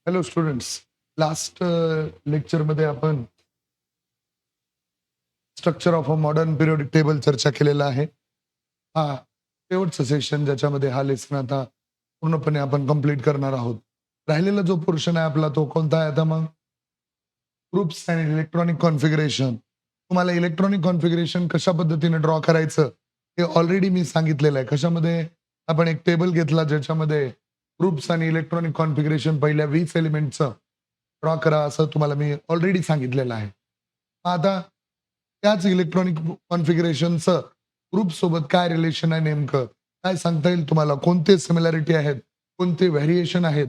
Hello students. Last लेक्चरमध्ये आपण structure of a modern periodic table चर्चा केलेला आहे. हा शेवटचं सेशन ज्याच्यामध्ये हा लेसन आता पूर्णपणे आपण कंप्लीट करणार आहोत. राहिलेला जो पोर्शन आहे आपला तो कोणता आहे आता मग? Groups and electronic configuration. तुम्हाला इलेक्ट्रॉनिक कॉन्फिगरेशन कशा पद्धतीने ड्रॉ करायचं हे ऑलरेडी मी सांगितलेलं आहे. कशामध्ये? आपण एक टेबल घेतला ज्याच्यामध्ये ग्रुप्स आणि इलेक्ट्रॉनिक कॉन्फिगरेशन पहिल्या 20 एलिमेंटचं ड्रॉ करा असं तुम्हाला मी ऑलरेडी सांगितलेलं आहे. आता त्याच इलेक्ट्रॉनिक कॉन्फिगरेशनचं ग्रुप सोबत काय रिलेशन आहे नेमकं? काय सांगता येईल तुम्हाला? कोणते सिमिलॅरिटी आहेत? कोणते व्हेरिएशन आहेत?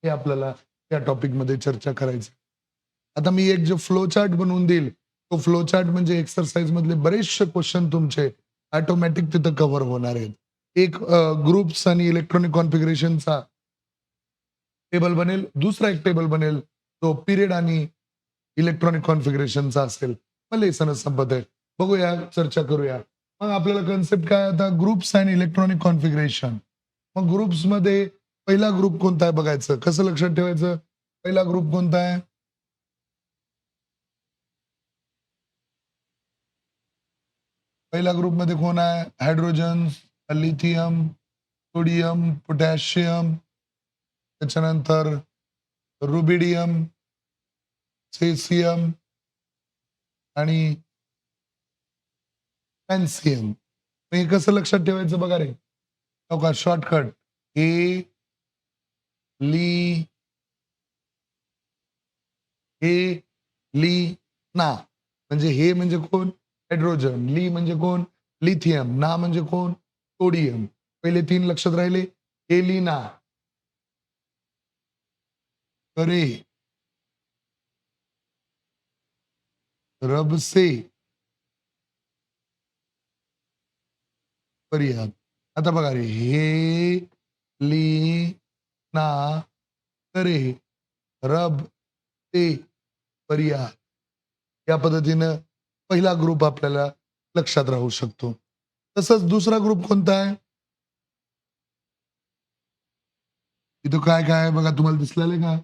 हे आपल्याला त्या टॉपिकमध्ये चर्चा करायचं. आता मी एक जो फ्लो चार्ट बनवून देईल, तो फ्लो चार्ट म्हणजे एक्सरसाइज मधले बरेचसे क्वेश्चन तुमचे ऑटोमॅटिक तिथं कव्हर होणार आहेत. एक ग्रुप्स आणि इलेक्ट्रॉनिक कॉन्फिगरेशनचा टेबल बनेल, दुसरा एक टेबल बनेल तो पिरियड आणि इलेक्ट्रॉनिक कॉन्फिगरेशनचा असेल. मग लेसन संपत आहे. बघूया, चर्चा करूया. मग आपल्याला कन्सेप्ट काय आता? Groups and electronic configuration. मग ग्रुप्समध्ये पहिला ग्रुप कोणता आहे बघायचं. कसं लक्षात ठेवायचं? पहिला ग्रुप कोणता आहे? पहिल्या ग्रुपमध्ये कोण आहे? हायड्रोजन, लिथियम, सोडियम, पोटॅशियम, त्याच्यानंतर रुबिडियम, सेसियम आणि पॅन्सियम. हे कसं लक्षात ठेवायचं बघा रे. हो का, शॉर्टकट ए ली हे ली ना. म्हणजे हे म्हणजे कोण? हायड्रोजन. ली म्हणजे कोण? लिथियम. ना म्हणजे कोण? सोडियम. पहिले 3 लक्षात राहिले. एलिना, करे, रबसे, परिहार. आता बघा रे, हे ली ना, करे, रब, ते, परिहार. या पद्धतीनं पहिला ग्रुप आपल्याला लक्षात राहू शकतो. तसंच दुसरा ग्रुप कोणता आहे? इथं काय काय आहे बघा, तुम्हाला दिसलेलं आहे का?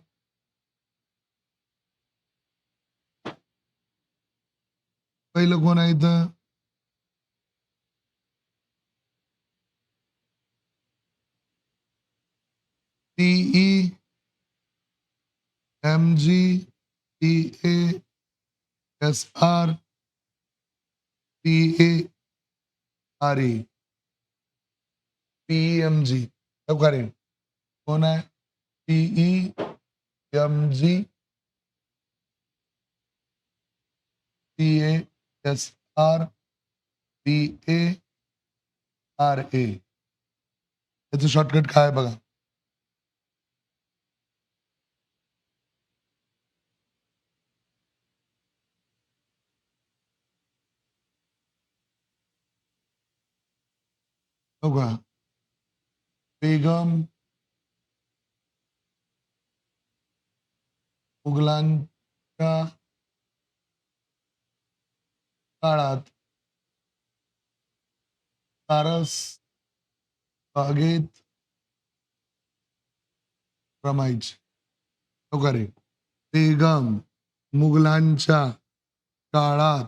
पहिलं कोण आहे इथं? T E, M G, T A, S R, T A, R A, M G. कोण आहे? T E, M G, T A, S R, T A, R A. याचं शॉर्टकट काय आहे बघा. हो का? बेगम मुघलांच्या काळात सारस बागेत रमायचे. हो का रे? बेगम मुघलांच्या काळात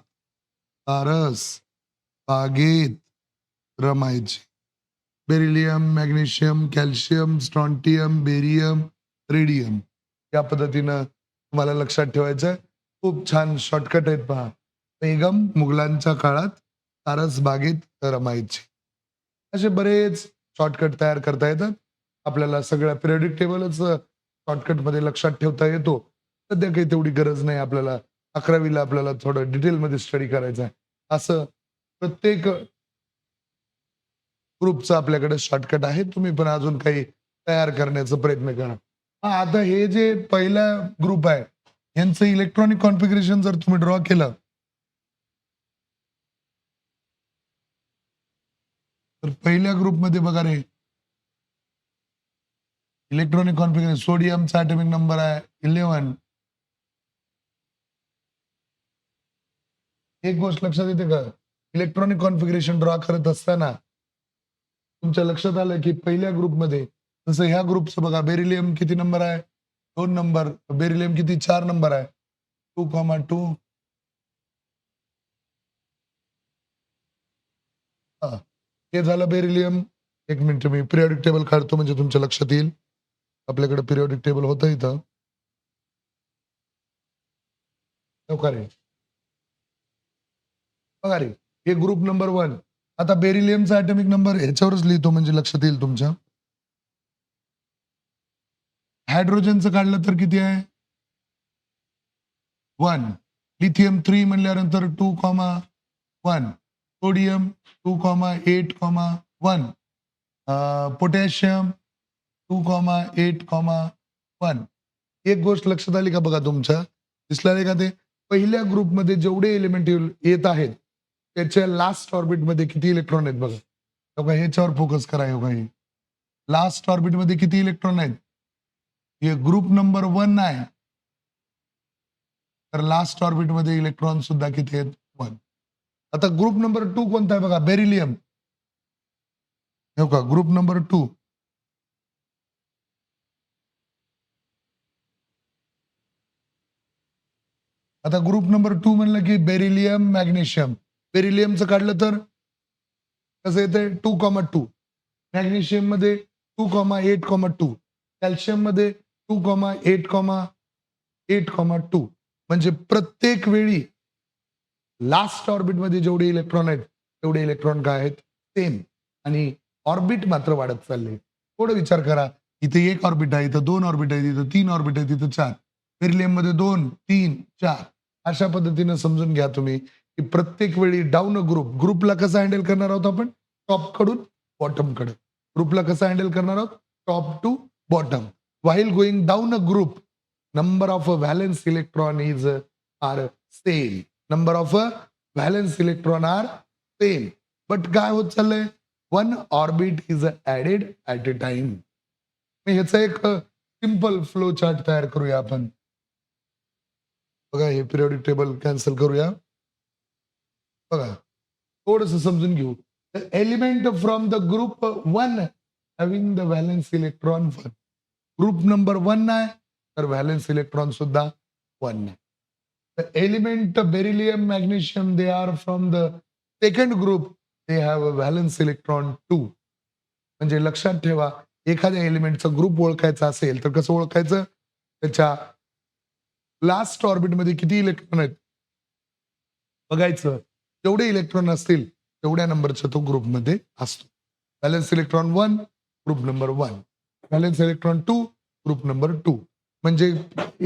सारस बागेत रमायचे. Beryllium, magnesium, calcium, strontium, barium, radium. या पद्धतीनं तुम्हाला लक्षात ठेवायचं आहे. खूप छान शॉर्टकट आहेत पहा. बेगम मुघलांच्या काळात सारस बागेत रमायचे. असे बरेच शॉर्टकट तयार करता येतात. आपल्याला सगळ्या पिरियडिक टेबलच शॉर्टकटमध्ये लक्षात ठेवता येतो. सध्या काही तेवढी गरज नाही आपल्याला. 11वीला आपल्याला थोडं डिटेलमध्ये स्टडी करायचं आहे. असं प्रत्येक ग्रुपचं आपल्याकडे शॉर्टकट आहे. तुम्ही पण अजून काही तयार करण्याचा प्रयत्न करा. हां, आता हे जे पहिला ग्रुप आहे, यांचं इलेक्ट्रॉनिक कॉन्फिगरेशन जर तुम्ही ड्रॉ केलं, तर पहिल्या ग्रुपमध्ये बघा रे, इलेक्ट्रॉनिक कॉन्फिगरेशन सोडियमचा ॲटॉमिक नंबर आहे 11. एक गोष्ट लक्षात येते का? इलेक्ट्रॉनिक कॉन्फिगरेशन ड्रॉ करत असताना तुमच्या लक्षात आलं की पहिल्या ग्रुपमध्ये जसं ह्या ग्रुपचं बघा, बेरिलियम किती नंबर आहे? 2 नंबर. बेरिलियम किती? 4 नंबर आहे. 2,2. हां. हे झालं बेरिलियम. 1 मिनिट मी पिरियॉडिक टेबल काढतो म्हणजे तुमच्या लक्षात येईल. आपल्याकडे पिरियॉडिक टेबल होतं इथं. हो का रे? बघा रे, हे ग्रुप नंबर 1. आता बेरिलियमचा ॲटॉमिक नंबर ह्याच्यावरच लिहितो म्हणजे लक्षात येईल तुमच्या. हायड्रोजनचं काढलं तर किती आहे? 1. लिथियम 3 म्हणल्यानंतर 2,1. सोडियम 2,8,1. पोटॅशियम 2,8,1. एक गोष्ट लक्षात आली का बघा तुमच्या? दिसलं का ते? पहिल्या ग्रुपमध्ये जेवढे एलिमेंट येत आहेत, त्याच्या लास्ट ऑर्बिटमध्ये किती इलेक्ट्रॉन आहेत बघा. हो का, ह्याच्यावर फोकस करा. हो का, हे लास्ट ऑर्बिटमध्ये किती इलेक्ट्रॉन आहेत? हे ग्रुप नंबर 1 आहे. तर लास्ट ऑर्बिटमध्ये इलेक्ट्रॉन सुद्धा किती आहेत? 1. आता ग्रुप नंबर 2 कोणता आहे बघा? बेरिलियम. हो का, ग्रुप नंबर 2. आता ग्रुप नंबर 2 म्हणलं की बेरिलियम, मॅग्नेशियम. बेरिलियमचं काढलं तर कसं येतंय? 2,2. मॅग्नेशियम मध्ये 2,8,2. कॅल्शियम मध्ये 2,8,8,2. म्हणजे प्रत्येक वेळी लास्ट ऑर्बिटमध्ये जेवढे इलेक्ट्रॉन आहेत, तेवढे इलेक्ट्रॉन काय आहेत? सेम. आणि ऑर्बिट मात्र वाढत चालले. थोडं विचार करा. इथे 1 ऑर्बिट आहे, इथं 2 ऑर्बिट आहे, इथं 3 ऑर्बिट आहे, तिथं 4. बेरिलियममध्ये 2, 3, 4. अशा पद्धतीनं समजून घ्या तुम्ही, की प्रत्येक वेळी डाउन अ ग्रुपला कसं हँडल करणार आहोत आपण? टॉप कडून बॉटम कडे. ग्रुपला कसं हँडल करणार आहोत? Top to bottom. While going down a group, number of valence electron is are same. Number of valence electron are same. But काय होत चाललंय? 1 orbit is added at a time. ह्याचा एक सिंपल फ्लो चार्ट तयार करूया आपण. बघा, हे पिरियॉडिक टेबल कॅन्सल करूया. बघा, थोडंसं समजून घेऊ. Element from the group 1 having the valence electron 1. Group number 1 आहे, तर व्हॅलेन्स इलेक्ट्रॉन सुद्धा 1 आहे. The element beryllium, magnesium, they are from the second group. They have a valence electron 2. म्हणजे लक्षात ठेवा, एखाद्या एलिमेंटचा ग्रुप ओळखायचा असेल तर कसं ओळखायचं? त्याच्या लास्ट ऑर्बिटमध्ये किती इलेक्ट्रॉन आहेत बघायचं. जेवढे इलेक्ट्रॉन असतील तेवढ्या नंबरचा तो ग्रुपमध्ये असतो. Valence electron 1, group number 1. Valence electron 2, group number 2. म्हणजे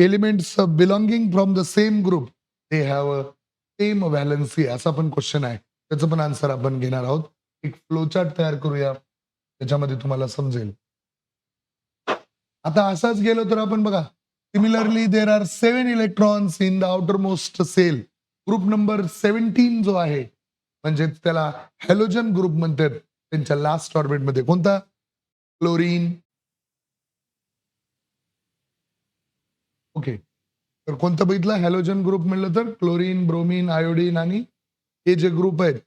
elements belonging from the same group, they have same valency. असा पण क्वेश्चन आहे. त्याचं पण आन्सर आपण घेणार आहोत. एक फ्लोचार्ट तयार करूया, त्याच्यामध्ये तुम्हाला समजेल. आता असंच गेलो तर आपण बघा, similarly there are 7 electrons in the outer most shell. Group number 17 जो आहे, म्हणजे त्याला हॅलोजन ग्रुप म्हणतात. त्यांच्या लास्ट ऑर्बिटमध्ये कोणता? क्लोरीन. ओके. तर कोणतं बघितलं? हॅलोजन ग्रुप म्हणलं तर क्लोरीन, ब्रोमीन, आयोडीन आणि हे जे ग्रुप आहेत,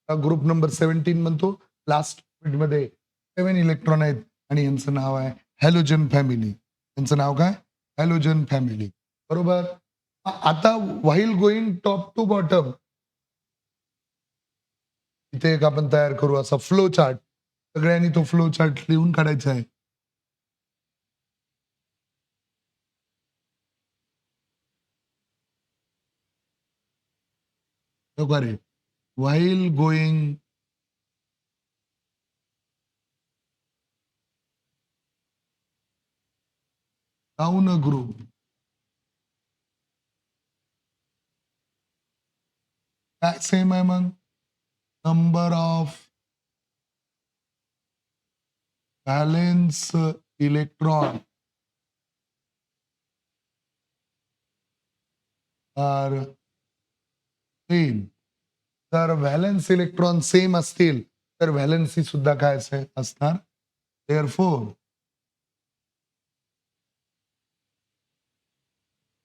ग्रुप नंबर 17 म्हणतो. लास्ट मध्ये 7 इलेक्ट्रॉन आहेत आणि यांचं नाव आहे हॅलोजन फॅमिली. यांचं नाव काय? Halogen family. बरोबर. आता while going top to bottom, इथे एक आपण तयार करू असा फ्लो चार्ट. सगळ्यांनी तो फ्लो चार्ट लिहून काढायचा आहे. रे, while going down a group, काय सेम आहे मग? Number of valence electron are same. तर व्हॅलेन्स इलेक्ट्रॉन सेम असतील तर व्हॅलेन्सी सुद्धा काय असणार? Therefore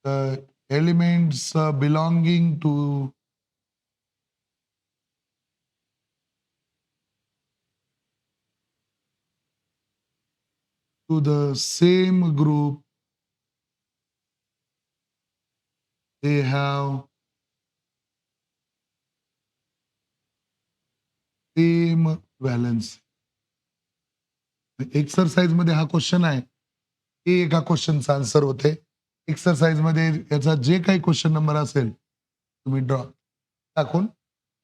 the elements belonging to the same group they have same valence. Exercise मध्ये हा क्वेश्चन आहे, हे एका क्वेश्चनचा आन्सर होते. एक्सरसाइज मध्ये याचा जे काही क्वेश्चन नंबर असेल तुम्ही ड्रॉ टाकून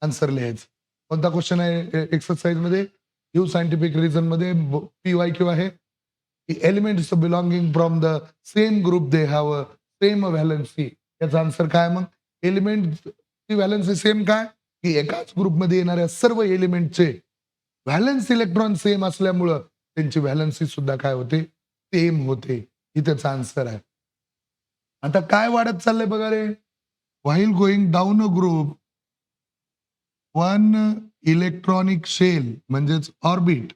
आन्सर लिहायचं. कोणता क्वेश्चन आहे एक्सरसाइज मध्ये? यू सायंटिफिक रिझन मध्ये PYQ आहे. Elements belonging from the same group they have same valency. याचा आन्सर काय मग? एलिमेंट ची व्हॅलन्सी सेम काय? की एकाच ग्रुपमध्ये येणाऱ्या सर्व एलिमेंटचे व्हॅलन्स इलेक्ट्रॉन सेम असल्यामुळं त्यांची व्हॅलन्सी सुद्धा काय होते? सेम होते. ही त्याचा आन्सर आहे. आता काय वाढत चाललंय बघा रे. While going down a group, one electronic shell म्हणजेच orbit,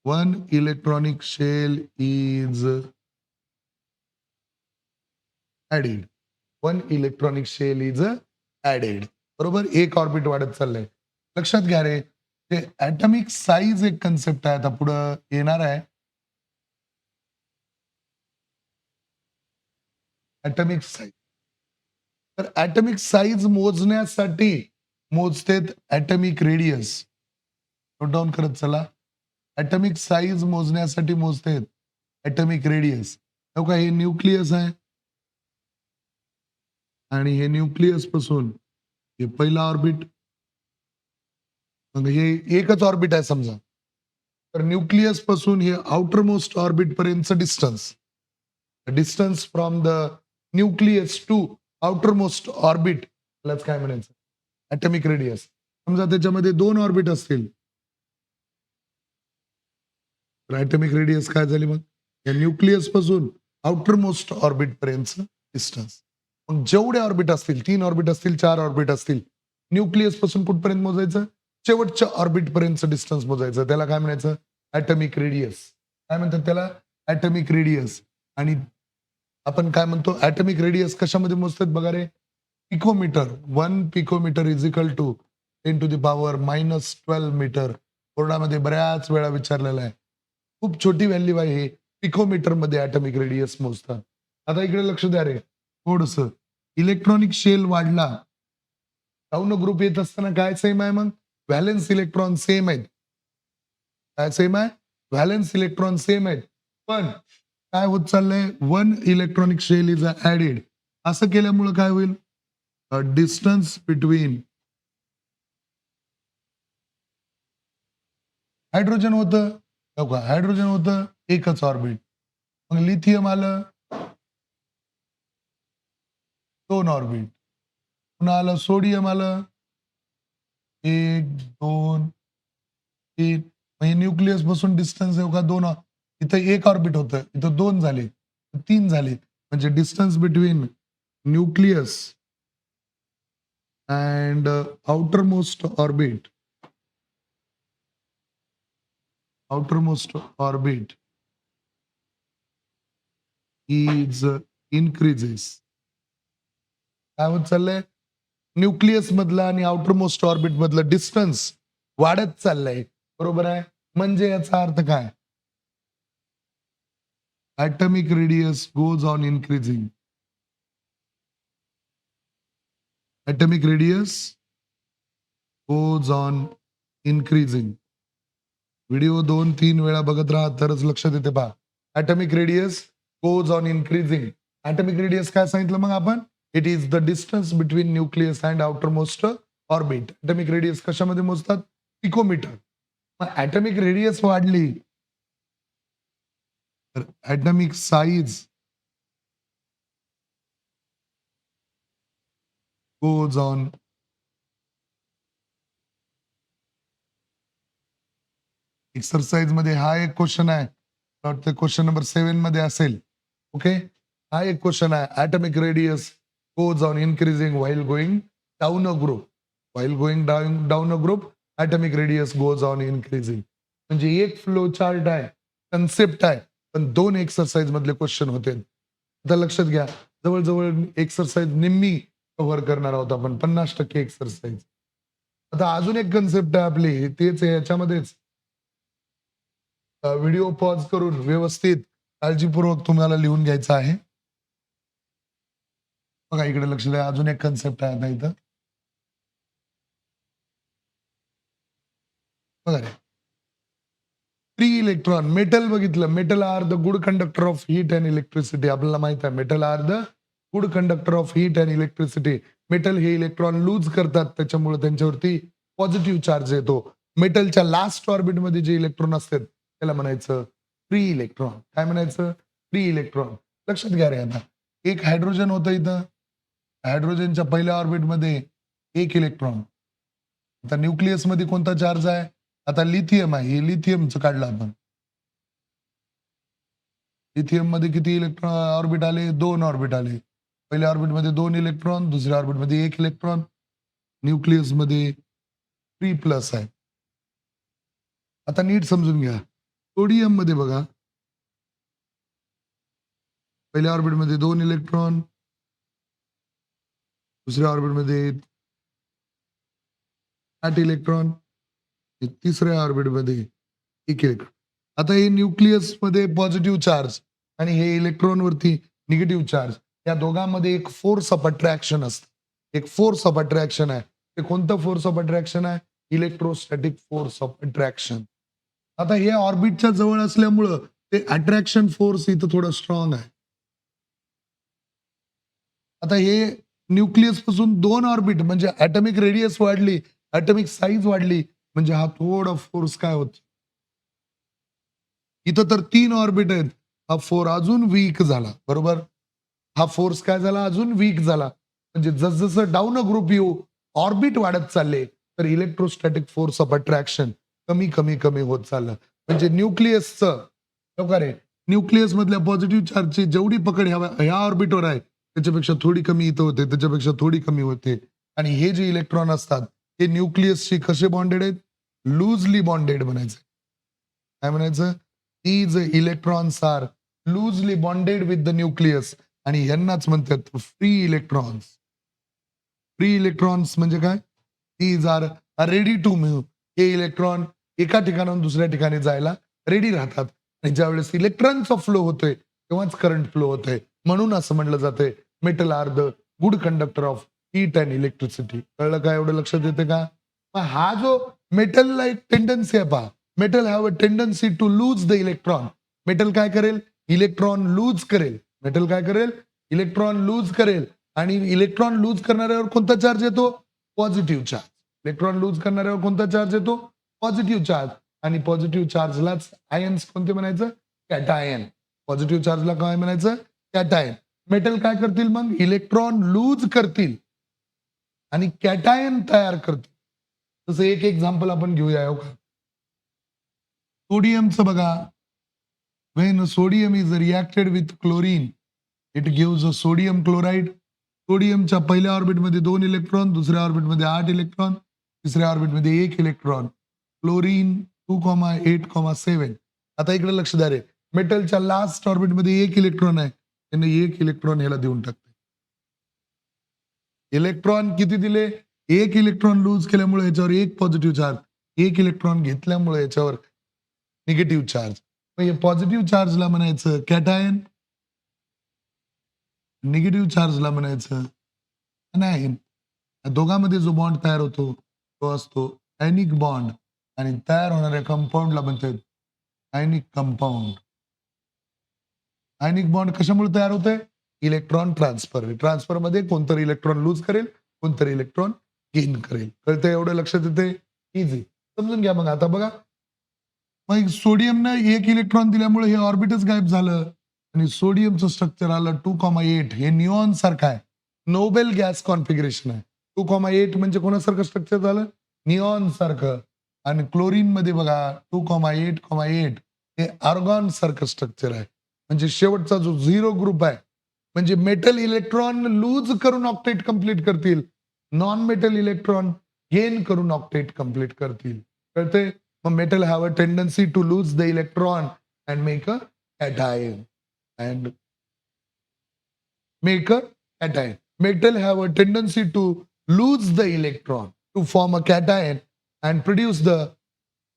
one electronic shell is added. One electronic shell is added. बरोबर, एक ऑर्बिट वाढत चाललंय. लक्षात घ्या रे, ते ऍटॉमिक साईज एक कन्सेप्ट आहे, आता पुढं येणार आहे. Atomic size. तर ऍटॉमिक साईज मोजण्यासाठी मोजतेत ऍटॉमिक रेडियस. नोट डाऊन करत चला. ऍटॉमिक साईज मोजण्यासाठी मोजतेत ऍटॉमिक रेडियस. का हे न्यूक्लियस आहे आणि हे न्यूक्लियस पासून हे पहिला ऑर्बिट, मग हे एकच ऑर्बिट आहे समजा. तर न्यूक्लियस पासून हे आउटर मोस्ट ऑर्बिट पर्यंतचं distance, distance from the nucleus to outermost orbit, त्यालाच काय म्हणायचं? Atomic radius. समजा त्याच्यामध्ये 2 ऑर्बिट असतील, तर ऍटॉमिक रेडियस काय झाली मग? या न्यूक्लियस पासून आउटर मोस्ट ऑर्बिट पर्यंतचं डिस्टन्स. मग जेवढे ऑर्बिट असतील, 3 ऑर्बिट असतील, 4 ऑर्बिट असतील, न्यूक्लियस पासून कुठपर्यंत मोजायचं? शेवटच्या ऑर्बिट पर्यंतचं डिस्टन्स मोजायचं. त्याला काय म्हणायचं? Atomic radius. काय म्हणतात त्याला? Atomic radius. आणि आपण काय म्हणतो? ऍटॉमिक रेडियस कशामध्ये मोजतात बघा रे? Picometre. 1 picometre is equal to 10⁻12 metre. कोर्टामध्ये बऱ्याच वेळा विचारलेला आहे. खूप छोटी व्हॅल्यू आहे हे. पिकोमीटर मध्ये ऍटॉमिक रेडियस मोजतात. आता इकडे लक्ष द्या रे थोडस. इलेक्ट्रॉनिक शेल वाढला, डाऊन ग्रुप येत असताना काय सेम आहे मग? व्हॅलेन्स इलेक्ट्रॉन सेम आहेत. काय सेम आहे? व्हॅलेन्स इलेक्ट्रॉन सेम आहेत. पण काय होत चाललंय? One electronic shell is added. असं केल्यामुळे काय होईल? डिस्टन्स बिटवीन हायड्रोजन होतं, हायड्रोजन होतं एकच ऑर्बिट. मग लिथियम आलं 2 ऑर्बिट. पुन्हा आलं सोडियम आलं 1, 2, 3. म्हणजे न्यूक्लियस पासून डिस्टन्स आहे का 2. इथं 1 ऑर्बिट होतं, इथं 2 झाले, 3 झाले. म्हणजे distance between nucleus and outermost orbit, outermost orbit is increases. काय होत चाललंय? न्यूक्लियस मधला आणि आउटरमोस्ट ऑर्बिट मधलं डिस्टन्स वाढत चाललंय. बरोबर आहे. म्हणजे याचा अर्थ काय? Atomic radius goes on increasing. Atomic radius goes on increasing. Video 2-3 वेळा बघत राहा तरच लक्षात येते. पहा, atomic radius goes on increasing. Atomic radius काय सांगितलं मग आपण? It is the distance between nucleus and outer most orbit. Atomic radius कशामध्ये मोजतात? पिकोमीटर. मग ऍटॉमिक रेडियस वाढली तर atomic size goes on. Exercise मध्ये हा एक क्वेश्चन आहे, वाटतं क्वेश्चन नंबर 7 मध्ये असेल. ओके, हा एक क्वेश्चन आहे. Atomic radius goes on increasing while going down a group. While going down a group, atomic radius goes on increasing. म्हणजे एक फ्लो चार्ट आहे, कन्सेप्ट आहे, पण 2 एक्सरसाइज मधले क्वेश्चन होते. आता लक्षात घ्या, जवळजवळ एक्सरसाइज निम्मी कव्हर करणार आहोत आपण, 50% एक्सरसाइज. आता अजून एक कन्सेप्ट आहे आपली, तेच आहे याच्यामध्येच. व्हिडिओ पॉज करून व्यवस्थित काळजीपूर्वक तुम्हाला लिहून घ्यायचं आहे. बघा इकडे लक्ष द्या, अजून एक कन्सेप्ट आहे आता इथं. बघा रे, फ्री इलेक्ट्रॉन मेटल बघितलं. Metal are the good conductor of heat and electricity. आपल्याला माहित आहे metal are the good conductor of heat and electricity. Metal हे इलेक्ट्रॉन लूज करतात, त्याच्यामुळे त्यांच्यावरती पॉझिटिव्ह चार्ज येतो. मेटलच्या लास्ट ऑर्बिट मध्ये जे इलेक्ट्रॉन असतात त्याला म्हणायचं फ्री इलेक्ट्रॉन. काय म्हणायचं? Free electron. लक्षात घ्या रे, आता एक हायड्रोजन होतं इथं. हायड्रोजनच्या पहिल्या ऑर्बिट मध्ये एक इलेक्ट्रॉन. आता न्यूक्लियस मध्ये कोणता चार्ज आहे? आता लिथियम आहे, हे लिथियमचं काढलं आपण. लिथियम मध्ये किती इलेक्ट्रॉन ऑर्बिट आले? 2 ऑर्बिट आले. पहिल्या ऑर्बिट मध्ये 2 इलेक्ट्रॉन, दुसऱ्या ऑर्बिट मध्ये 1 इलेक्ट्रॉन. न्यूक्लियस मध्ये 3+ आहे. आता नीट समजून घ्या. सोडियम मध्ये बघा, पहिल्या ऑर्बिट मध्ये 2 इलेक्ट्रॉन, दुसऱ्या ऑर्बिट मध्ये 8 इलेक्ट्रॉन, तिसऱ्या ऑर्बिट मध्ये 1 इलेक्ट्रॉन. आता हे न्यूक्लियस मध्ये पॉझिटिव्ह चार्ज आणि हे इलेक्ट्रॉन वरती निगेटिव्ह चार्ज, या दोघांमध्ये एक फोर्स ऑफ अट्रॅक्शन असतं. एक फोर्स ऑफ अट्रॅक्शन आहे. ते कोणतं फोर्स ऑफ अट्रॅक्शन आहे? Electrostatic force of attraction. आता हे ऑर्बिटच्या जवळ असल्यामुळं ते अट्रॅक्शन फोर्स इथं थोडं स्ट्रॉंग आहे. आता हे न्यूक्लियस पासून 2 ऑर्बिट म्हणजे ऍटॉमिक रेडियस वाढली, ऍटॉमिक साईज वाढली, म्हणजे हा थोडा फोर्स काय होत. इथं तर 3 ऑर्बिट आहेत, हा फोर अजून वीक झाला. बरोबर, हा फोर्स काय झाला? अजून वीक झाला. म्हणजे जसजसं डाऊन ग्रुप येऊ ऑर्बिट वाढत चालले, तर इलेक्ट्रोस्टॅटिक फोर्स ऑफ अट्रॅक्शन कमी कमी कमी होत चाललं. म्हणजे न्यूक्लियसचं रे, न्यूक्लियस मधल्या पॉझिटिव्ह चार्जची जेवढी पकड ह्या ऑर्बिटवर आहे त्याच्यापेक्षा थोडी कमी इथं होते, त्याच्यापेक्षा थोडी कमी होते. आणि हे जे इलेक्ट्रॉन असतात हे न्यूक्लियसशी कसे बॉन्डेड आहेत? लूजली बॉन्डेड म्हणायचं. काय म्हणायचं? these electrons are loosely bonded with the nucleus आणि यांनाच म्हणतात फ्री इलेक्ट्रॉन्स. फ्री इलेक्ट्रॉन्स म्हणजे काय? these are ready to move. हे इलेक्ट्रॉन एका ठिकाणाहून दुसऱ्या ठिकाणी जायला रेडी राहतात. आणि ज्यावेळेस इलेक्ट्रॉनचा फ्लो होतोय तेव्हाच करंट फ्लो होतोय. म्हणून असं म्हणलं जातंय metal are the good conductor of heat and electricity. कळलं का? एवढं लक्षात येते का? हा जो मेटलला एक टेंडन्सी आहे पहा, metal have a tendency to lose the electron. Metal काय करेल? इलेक्ट्रॉन लूज करेल. मेटल काय करेल? इलेक्ट्रॉन लूज करेल. आणि इलेक्ट्रॉन लूज करणाऱ्यावर कोणता चार्ज येतो? Positive charge. इलेक्ट्रॉन लूज करणाऱ्यावर कोणता चार्ज येतो? Positive charge. आणि पॉझिटिव्ह चार्जलाच आयन्स कोणते म्हणायचं? कॅटायन. पॉझिटिव्ह चार्जला काय म्हणायचं? कॅटायन. मेटल काय करतील मग? इलेक्ट्रॉन लूज करतील आणि कॅटायन तयार करतील. तसं एक एक्झाम्पल आपण घेऊया. सोडियमचं बघा, when sodium is reacted with chlorine it gives a sodium chloride. सोडियमच्या पहिल्या ऑर्बिटमध्ये 2 इलेक्ट्रॉन, दुसऱ्या ऑर्बिटमध्ये 8 इलेक्ट्रॉन, तिसऱ्या ऑर्बिटमध्ये 1 इलेक्ट्रॉन. क्लोरीन 2,8,7. आता इकडे लक्ष द्या रे, मेटलच्या लास्ट ऑर्बिटमध्ये 1 इलेक्ट्रॉन आहे, त्याने 1 इलेक्ट्रॉन ह्याला देऊन टाकते. इलेक्ट्रॉन किती दिले? 1 इलेक्ट्रॉन लूज केल्यामुळे याच्यावर 1 पॉझिटिव्ह चार्ज, 1 इलेक्ट्रॉन घेतल्यामुळे याच्यावर निगेटिव्ह चार्ज. पॉझिटिव्ह चार्जला म्हणायचं कॅटायन, निगेटिव्ह चार्जला म्हणायचं अनायन. दोघांमध्ये जो बॉन्ड तयार होतो तो असतो आयनिक बॉन्ड. आणि तयार होणाऱ्या कंपाऊंडला म्हणतात आयनिक कंपाऊंड. आयनिक बॉन्ड कशामुळे तयार होतोय? Electron transfer. ट्रान्सफर मध्ये कोणतरी इलेक्ट्रॉन लूज करेल, कोणतरी इलेक्ट्रॉन गेन करेल. कळतं? एवढं लक्षात येते? इझी समजून घ्या. मग आता बघा, मग सोडियमनं 1 इलेक्ट्रॉन दिल्यामुळे हे ऑर्बिटच गायब झालं आणि सोडियमचं स्ट्रक्चर आलं 2,8. हे निऑन सारखं आहे, नोबेल गॅस कॉन्फिगरेशन आहे. 2,8 म्हणजे कोणासारखं स्ट्रक्चर झालं? निऑन सारखं. आणि क्लोरीन मध्ये बघा 2,8,8 हे आर्गॉन सारखं स्ट्रक्चर आहे. म्हणजे शेवटचा जो 0 ग्रुप आहे, म्हणजे मेटल इलेक्ट्रॉन लूज करून ऑक्टेट कंप्लीट करतील, नॉन मेटल इलेक्ट्रॉन गेन करून ऑक्टेट कंप्लीट करतील. कळते? metal have a tendency to lose the electron and make a cation. And make a cation. Metal have a tendency to lose the electron to form a cation and produce the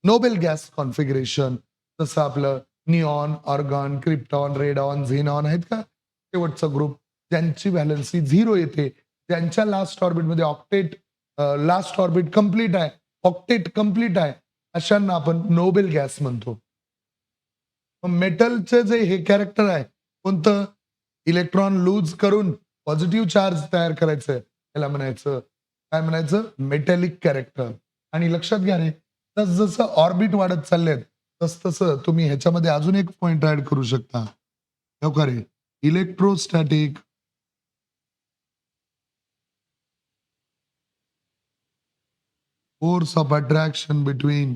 noble gas configuration. जसं आपलं neon, argon, krypton, radon, xenon आहेत का? शेवटचा group ज्यांची valency 0 येते, ज्यांच्या last ऑर्बिटमध्ये octet last orbit complete आहे, ऑक्टेट कंप्लीट आहे, अशांना आपण नोबेल गॅस म्हणतो. मेटलचे जे हे कॅरेक्टर आहे कोणतं, इलेक्ट्रॉन लूज करून पॉझिटिव्ह चार्ज तयार करायचं, त्याला म्हणायचं काय म्हणायचं, मेटॅलिक कॅरेक्टर. आणि लक्षात घ्या रे, जसं ऑर्बिट वाढत चाललेत तसं तुम्ही ह्याच्यामध्ये अजून एक पॉइंट ऍड करू शकता. हो रे, electrostatic force of attraction between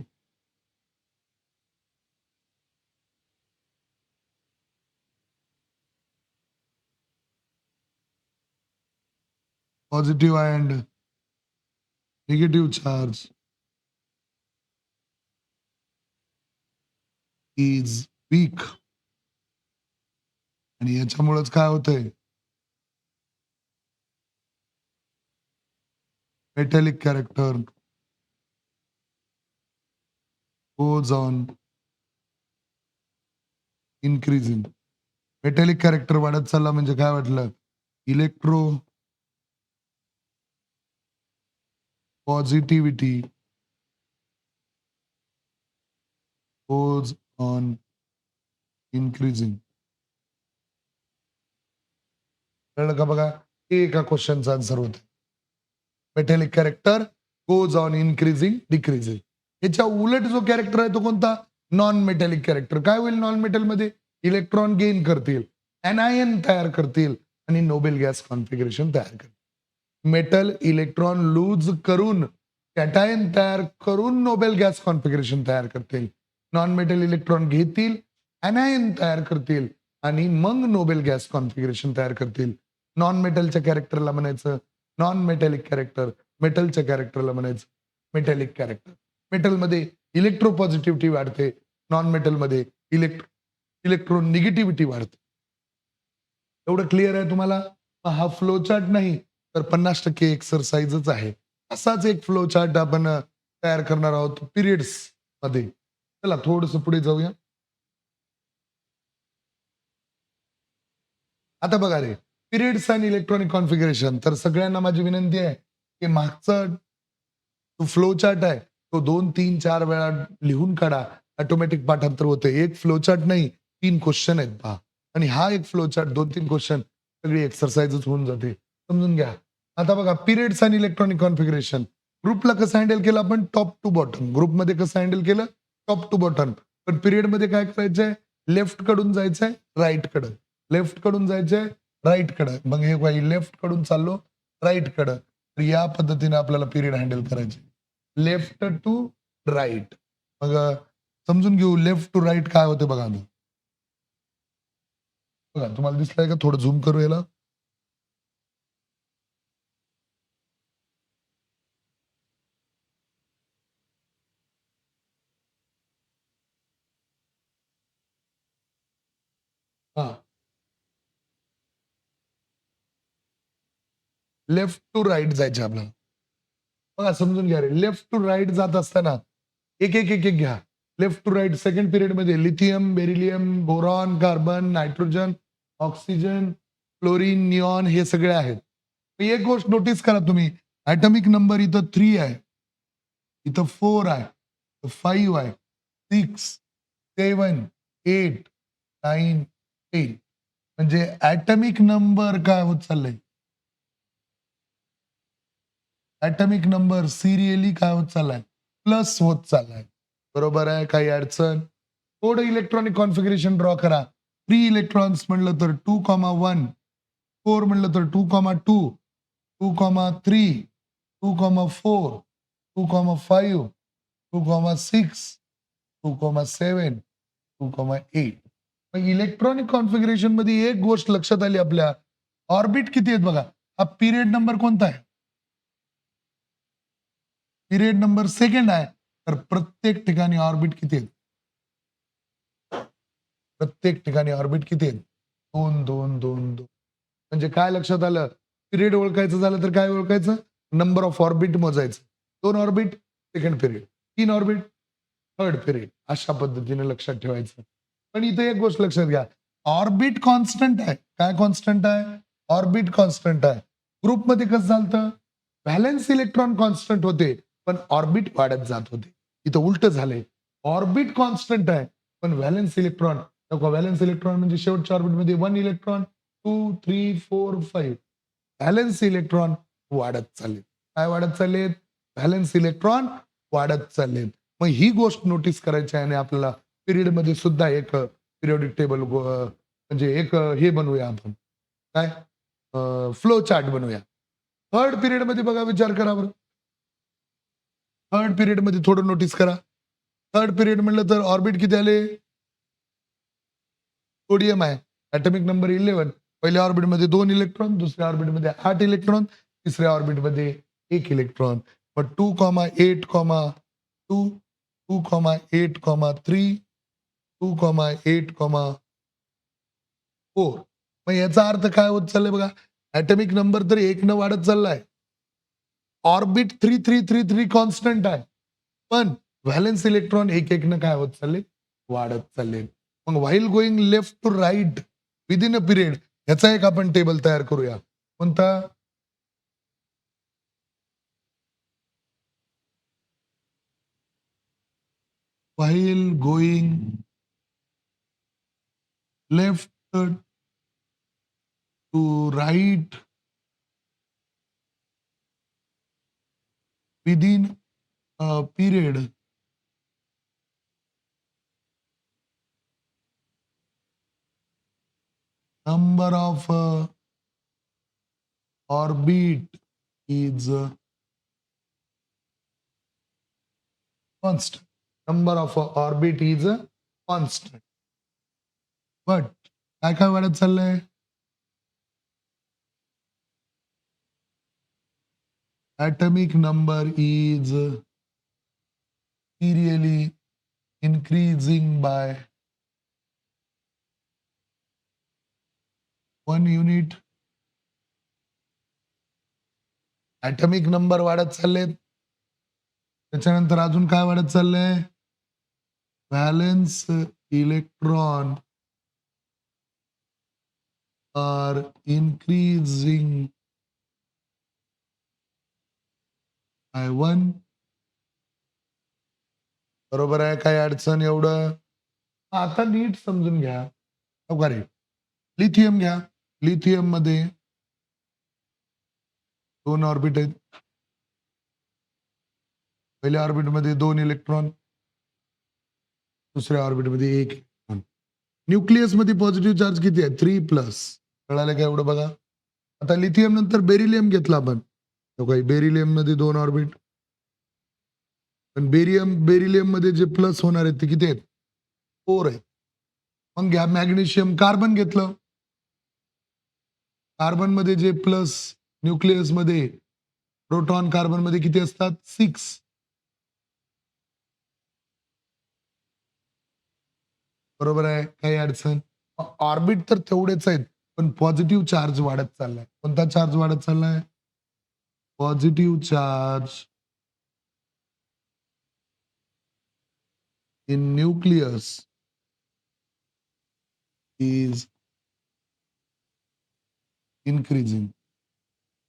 positive and negative charge is weak. आणि याच्यामुळेच काय होतंय, metallic character goes on increasing. Metallic character वाढत चालला म्हणजे काय वाटलं, electro positivity goes on increasing. कळलं का बघा, हे एका क्वेश्चनचा आन्सर होत. Metallic character goes on increasing decreasing. याच्या उलट जो कॅरेक्टर आहे तो कोणता, नॉन मेटॅलिक कॅरेक्टर. काय होईल नॉन मेटल मध्ये, इलेक्ट्रॉन गेन करतील, एनायन तयार करतील आणि नोबेल गॅस कॉन्फिगरेशन तयार करतील. मेटल इलेक्ट्रॉन लूज करून कॅटायन तयार करून नोबेल गॅस कॉन्फिगरेशन तयार करतील. नॉन मेटल इलेक्ट्रॉन घेतील, एनायन तयार करतील आणि मग नोबेल गॅस कॉन्फिगरेशन तयार करतील. नॉन मेटलच्या कॅरेक्टरला म्हणायचं नॉन मेटॅलिक कॅरेक्टर, मेटलच्या कॅरेक्टरला म्हणायचं मेटॅलिक कॅरेक्टर. मेटलमध्ये इलेक्ट्रोपॉझिटिव्हिटी वाढते, नॉन मेटलमध्ये इलेक्ट्रो निगेटिव्हिटी वाढते. एवढं क्लिअर आहे तुम्हाला. हा फ्लो चार्ट नाही तर 50% एक्सरसाइजच आहे. असाच एक फ्लो चार्ट आपण तयार करणार आहोत पिरियड्स मध्ये. चला थोडस पुढे जाऊया. आता बघा रे, पिरियड्स आणि इलेक्ट्रॉनिक कॉन्फिगरेशन. तर सगळ्यांना माझी विनंती आहे की मागचा तो फ्लो चार्ट आहे तो 2, 3, 4 वेळा लिहून काढा. ऑटोमॅटिक पाठांतर होते. एक फ्लो चार्ट नाही, 3 क्वेश्चन आहेत पहा. आणि हा एक फ्लो चार्ट 2-3 क्वेश्चन सगळी एक्सरसाइजच होऊन जाते. समजून घ्या. आता बघा, पिरियड्स आणि इलेक्ट्रॉनिक कॉन्फिगरेशन. ग्रुपला कसं हँडल केलं आपण, टॉप टू बॉटम. ग्रुपमध्ये कसं हँडल केलं, टॉप टू बॉटम. पण पिरियड मध्ये काय करायचंय, लेफ्ट कडून जायचंय राईट कडं, लेफ्ट कडून जायचंय राईट कडं. मग हे काही लेफ्ट कडून चाललो राईट कडं. तर या पद्धतीने आपल्याला पिरियड हँडल करायचे, लेफ्ट टू राईट. मग समजून घेऊ लेफ्ट टू राईट काय होते बघा. बघा तुम्हाला दिसलंय का, थोडं झूम करू याला. हा, लेफ्ट टू राईट जायचे आपल्याला. बघा समजून घ्या रे, लेफ्ट टू राईट जात असताना एक एक एक एक घ्या. Left to right second period मध्ये lithium, beryllium, boron, carbon, nitrogen, oxygen, chlorine, neon हे सगळे आहेत. एक गोष्ट नोटीस करा तुम्ही, ऍटॉमिक नंबर इथं 3 आहे, इथं 4 आहे, 5 आहे, 6, 7, 8, 9, 10. म्हणजे ऍटॉमिक नंबर काय होत चाललंय, ऍटॉमिक नंबर सिरियली काय होत चाललाय, प्लस होत चाललाय. बरोबर आहे, काही अडचण. थोडं इलेक्ट्रॉनिक कॉन्फिगरेशन ड्रॉ करा. 3 इलेक्ट्रॉन्स म्हणलं तर 2,1, 4 म्हणलं तर 2,2, 2,3, 2,4, 2,5, 2,6, 2,7, 2,8. मग इलेक्ट्रॉनिक कॉन्फिगरेशन मध्ये एक गोष्ट लक्षात आली आपल्या, ऑर्बिट किती आहेत बघा. हा पिरियड नंबर कोणता आहे, पिरियड नंबर सेकंड आहे. तर प्रत्येक ठिकाणी ऑर्बिट किती आहेत, प्रत्येक ठिकाणी ऑर्बिट किती आहेत, 2, 2, 2, 2. म्हणजे काय लक्षात आलं, पिरियड ओळखायचं झालं तर काय ओळखायचं, नंबर ऑफ ऑर्बिट मोजायचं. 2 orbit second period, 3 orbit third period, अशा पद्धतीने लक्षात ठेवायचं. पण इथे एक गोष्ट लक्षात घ्या, ऑर्बिट कॉन्स्टंट आहे. काय कॉन्स्टंट आहे, ऑर्बिट कॉन्स्टंट आहे. ग्रुपमध्ये कसं झालं, व्हॅलेन्स इलेक्ट्रॉन कॉन्स्टंट होते पण ऑर्बिट वाढत जात होते. इथं उलट झालंय. ऑर्बिट कॉन्स्टंट आहे पण व्हॅलेन्स इलेक्ट्रॉन, व्हॅलेन्स इलेक्ट्रॉन म्हणजे शेवटच्या ऑर्बिटमध्ये 1 इलेक्ट्रॉन, 2, 3, 4, 5 व्हॅलेन्स इलेक्ट्रॉन वाढत चालले. काय वाढत चाललेत? व्हॅलेन्स इलेक्ट्रॉन वाढत चाललेत. मग ही गोष्ट नोटीस करायची आहे आणि आपल्याला पिरियड मध्ये सुद्धा एक पिरियोडिक टेबल म्हणजे एक हे बनवूया आपण, काय फ्लो चार्ट बनवूया. थर्ड पिरियड मध्ये बघा, विचार करा बरं. थर्ड पिरियड मध्ये थोडं नोटीस करा. थर्ड पिरियड म्हणलं तर ऑर्बिट किती आले? सोडियम आहे. Atomic number 11. पहिल्या ऑर्बिटमध्ये 2 इलेक्ट्रॉन, दुसऱ्या ऑर्बिटमध्ये 8 इलेक्ट्रॉन, तिसऱ्या ऑर्बिटमध्ये 1 इलेक्ट्रॉन. मग 2,8, 2, 2,8, 3, 2,8, 4. मग याचा अर्थ काय होत चाललंय बघा. ॲटॉमिक नंबर तर 1 न वाढत चाललाय. ऑर्बिट 3,3,3,3 कॉन्स्टंट आहे. पण व्हॅलेन्स इलेक्ट्रॉन 1-1 न काय होत चालले? वाढत चालले. मग while going left to right within a period, ह्याचा एक आपण टेबल तयार करूया. कोणता? While going left to right within a period. Number of orbit is constant. Number of orbit is constant. But काय काय वाढत चाललंय? Atomic number is serially increasing by 1 unit. Atomic number वाढत चाललेत. त्याच्यानंतर अजून काय वाढत चाललंय? Valence electron are increasing by 1. बरोबर आहे, काही अडचण एवढं? आता नीट समजून घ्या. रे लिथियम घ्या. लिथियम मध्ये 2 ऑर्बिट आहेत. पहिल्या ऑर्बिट मध्ये 2 इलेक्ट्रॉन, दुसऱ्या ऑर्बिट मध्ये 1 इलेक्ट्रॉन. न्यूक्लियस मध्ये पॉझिटिव्ह चार्ज किती आहे? 3+. कळालं का एवढं? बघा आता लिथियम नंतर बेरिलियम घेतला आपण. बेरिलियम मध्ये 2 ऑर्बिट, पण बेरिलियम मध्ये जे प्लस होणार आहेत ते किती आहेत? 4 आहेत. मग घ्या मॅग्नेशियम. कार्बन घेतलं. कार्बन मध्ये जे प्लस न्यूक्लियस मध्ये प्रोटॉन कार्बन मध्ये किती असतात? 6. बरोबर आहे, काही अडचण? ऑर्बिट तर तेवढेच आहेत पण पॉझिटिव्ह चार्ज वाढत चाललाय. कोणता चार्ज वाढत चाललाय? Positive charge in nucleus is increasing.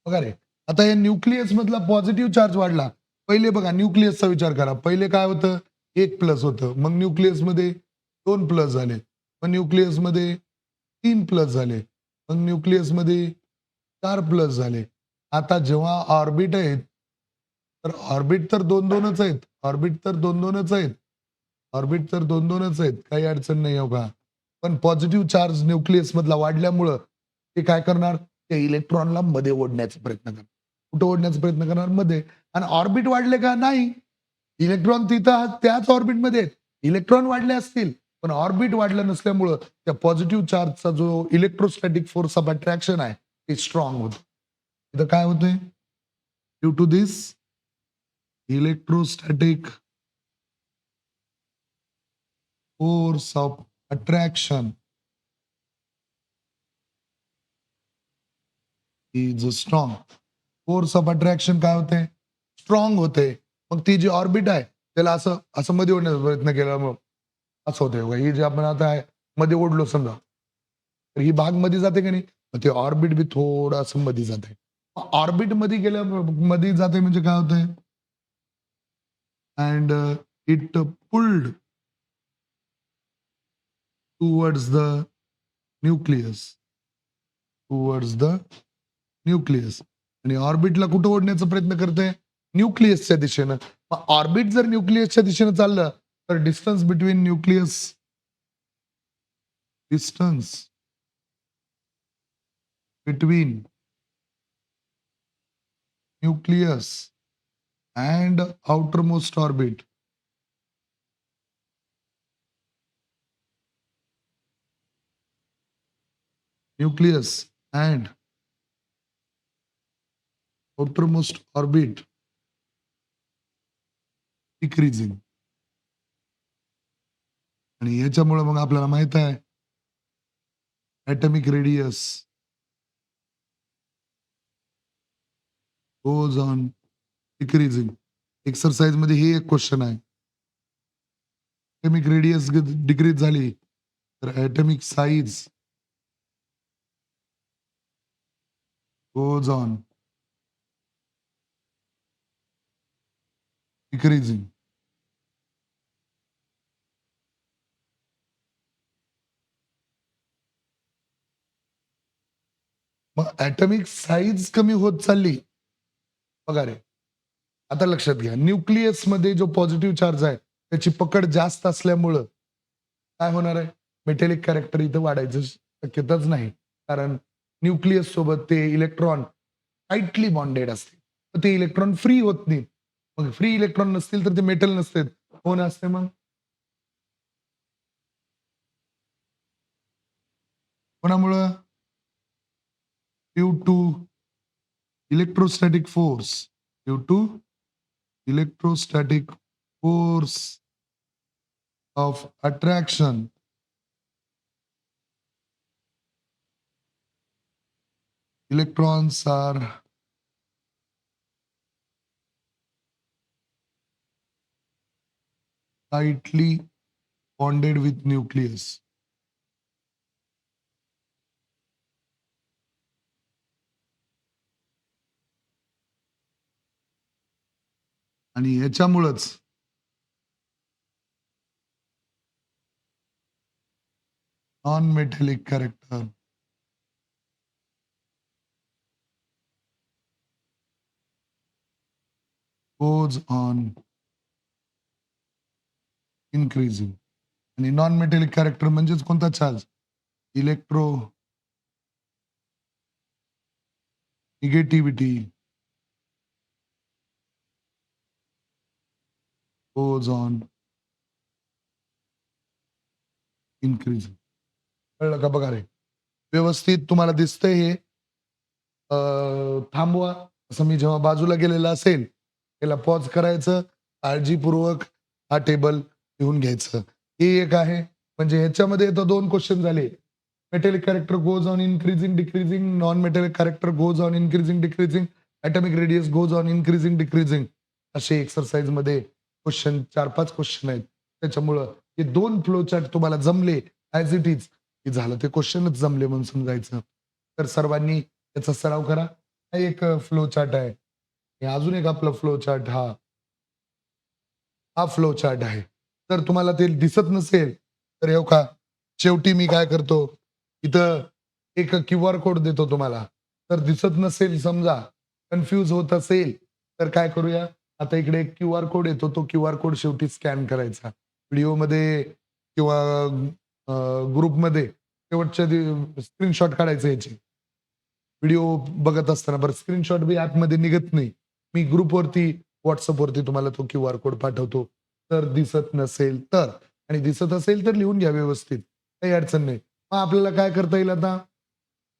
बघा रे, आता या न्यूक्लियस मधला पॉझिटिव्ह चार्ज वाढला. पहिले बघा न्यूक्लियसचा विचार करा. पहिले काय होतं? 1+ होतं. मग न्यूक्लियस मध्ये 2+ झाले. मग न्यूक्लियस मध्ये 3+ झाले. मग न्यूक्लियस मध्ये 4+ झाले. आता जेव्हा ऑर्बिट आहेत तर ऑर्बिट तर 2-2च आहेत. ऑर्बिट तर 2-2च आहेत. ऑर्बिट तर 2-2च आहेत. काही अडचण नाही हो का? पण पॉझिटिव्ह चार्ज न्यूक्लियस मधला वाढल्यामुळं ते काय करणार? ते इलेक्ट्रॉनला मध्ये ओढण्याचा प्रयत्न करणार. कुठं ओढण्याचा प्रयत्न करणार? मध्ये. आणि ऑर्बिट वाढले का? नाही. इलेक्ट्रॉन तिथं त्याच ऑर्बिटमध्ये आहेत. इलेक्ट्रॉन वाढले असतील पण ऑर्बिट वाढलं नसल्यामुळं त्या पॉझिटिव्ह चार्जचा जो इलेक्ट्रोस्टॅटिक फोर्स ऑफ अट्रॅक्शन आहे ते स्ट्रॉंग होतं. इथं काय होतंय? Due to this electrostatic force of attraction is strong. Force of attraction काय होते? स्ट्रॉंग होते. मग ती जी ऑर्बिट आहे त्याला असं असं मध्ये ओढण्याचा प्रयत्न केला, मग असं होतंय बघा. ही जे आपण आता आहे मध्ये ओढलो समजा, तर ही भाग मध्ये जाते का नाही? ते ऑर्बिट बी थोडंसं मध्ये जाते. ऑर्बिट मध्ये गेल्या मध्ये जाते म्हणजे काय होतंय? And it pulled towards the nucleus, towards the nucleus आणि ऑर्बिटला कुठं ओढण्याचा प्रयत्न करते? न्यूक्लियसच्या दिशेनं. मग ऑर्बिट जर न्यूक्लियसच्या दिशेनं चाललं, तर distance between nucleus distance between nucleus and outermost orbit nucleus and outermost orbit decreasing आणि याच्यामुळे मग आपल्याला माहित आहे atomic radius goes on decreasing. Exercise मध्ये हे एक क्वेश्चन आहे. atomic radius डिक्रीज झाली तर atomic size goes on decreasing. मग atomic साईज कमी होत चालली. बघा रे, आता लक्षात घ्या, न्यूक्लियस मध्ये जो पॉझिटिव्ह चार्ज आहे त्याची पकड जास्त असल्यामुळं काय होणार आहे? मेटॅलिक कॅरेक्टर इथं वाढायचं शक्यताच नाही. कारण न्यूक्लियस सोबत ते इलेक्ट्रॉन टाईटली बॉन्डेड असते. तर ते इलेक्ट्रॉन फ्री होत नाही. मग फ्री इलेक्ट्रॉन नसतील तर ते मेटल नसते. कोण असते मग? कोणामुळं? Due to electrostatic force. Due to electrostatic force of attraction. Electrons are tightly bonded with nucleus. आणि ह्याच्यामुळंच non metallic character goes on increasing. आणि नॉन मेटॅलिक कॅरेक्टर म्हणजेच कोणता चार्ज? Electronegativity goes on increasing. कळलं का? बघा रे, व्यवस्थित तुम्हाला दिसतंय हे. थांबवा. असं मी जेव्हा बाजूला गेलेला असेल त्याला पॉज करायचं, काळजीपूर्वक हा टेबल लिहून घ्यायचं. हे एक आहे. म्हणजे ह्याच्यामध्ये तर 2 क्वेश्चन झाले. Metallic character goes on increasing decreasing, non metallic character goes on increasing decreasing, atomic radius goes on increasing decreasing. असे एक्सरसाइज मध्ये क्वेश्चन 4-5 क्वेश्चन आहेत. त्याच्यामुळं हे 2 फ्लो चार्ट तुम्हाला जमले ॲज इट इज, की झालं ते क्वेश्चनच जमले म्हणून समजायचं. तर सर्वांनी याचा सराव करा. हा एक फ्लो चार्ट आहे. हे अजून एक आपला फ्लो चार्ट हा फ्लो चार्ट आहे. जर तुम्हाला ते दिसत नसेल तर हे का, शेवटी मी काय करतो, इथं एक QR कोड देतो तुम्हाला. तर दिसत नसेल, समजा कन्फ्यूज होत असेल, तर काय करूया, आता इकडे एक QR कोड येतो, तो QR कोड शेवटी स्कॅन करायचा. व्हिडिओमध्ये किंवा ग्रुपमध्ये शेवटच्या स्क्रीनशॉट काढायचं याची. व्हिडिओ बघत असताना बरं स्क्रीनशॉट बी ॲपमध्ये निघत नाही. मी ग्रुपवरती, WhatsAppवरती तुम्हाला तो QR कोड पाठवतो. तर दिसत नसेल तर, आणि दिसत असेल तर लिहून घ्या व्यवस्थित. काही अडचण नाही. मग आपल्याला काय करता येईल आता?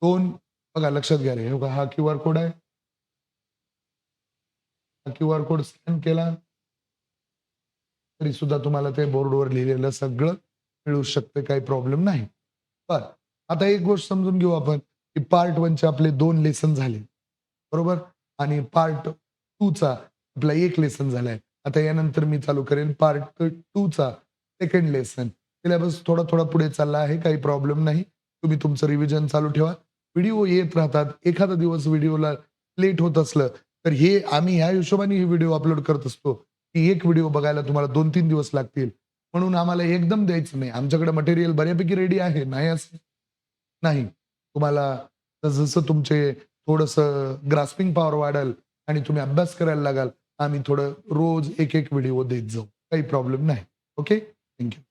2 बघा लक्षात घ्या रे. हे बघा, हा QR कोड आहे. हा QR कोड स्कॅन केला तरी सुद्धा तुम्हाला ते बोर्डवर लिहिलेलं सगळं मिळू शकतं. काही प्रॉब्लेम नाही. बरं, आता एक गोष्ट समजून घेऊ आपण, की पार्ट 1 चे आपले 2 लेसन झाले. बरोबर? आणि पार्ट 2 चा आपला 1 लेसन झालाय. आता यानंतर मी चालू करेन पार्ट 2 चा सेकंड लेसन. सिलेबस थोडा-थोडा पुढे चालला आहे. काही प्रॉब्लेम नाही. तुम्ही तुमचं रिव्हिजन चालू ठेवा. व्हिडिओ येत राहतात. एखादा दिवस व्हिडिओला लेट होत असलं, तर हे आम्ही ह्या हिशोबाने हे व्हिडिओ अपलोड करत असतो, की एक व्हिडिओ बघायला तुम्हाला 2-3 दिवस लागतील. म्हणून आम्हाला एकदम द्यायचं नाही. आमच्याकडे मटेरियल बऱ्यापैकी रेडी आहे. नाही असं नाही. तुम्हाला जसं तुमचे थोडंसं ग्रास्पिंग पॉवर वाढेल आणि तुम्ही अभ्यास करायला लागाल, आम्ही थोडं रोज एक-एक व्हिडिओ देत जाऊ. काही प्रॉब्लेम नाही. ओके. Thank you.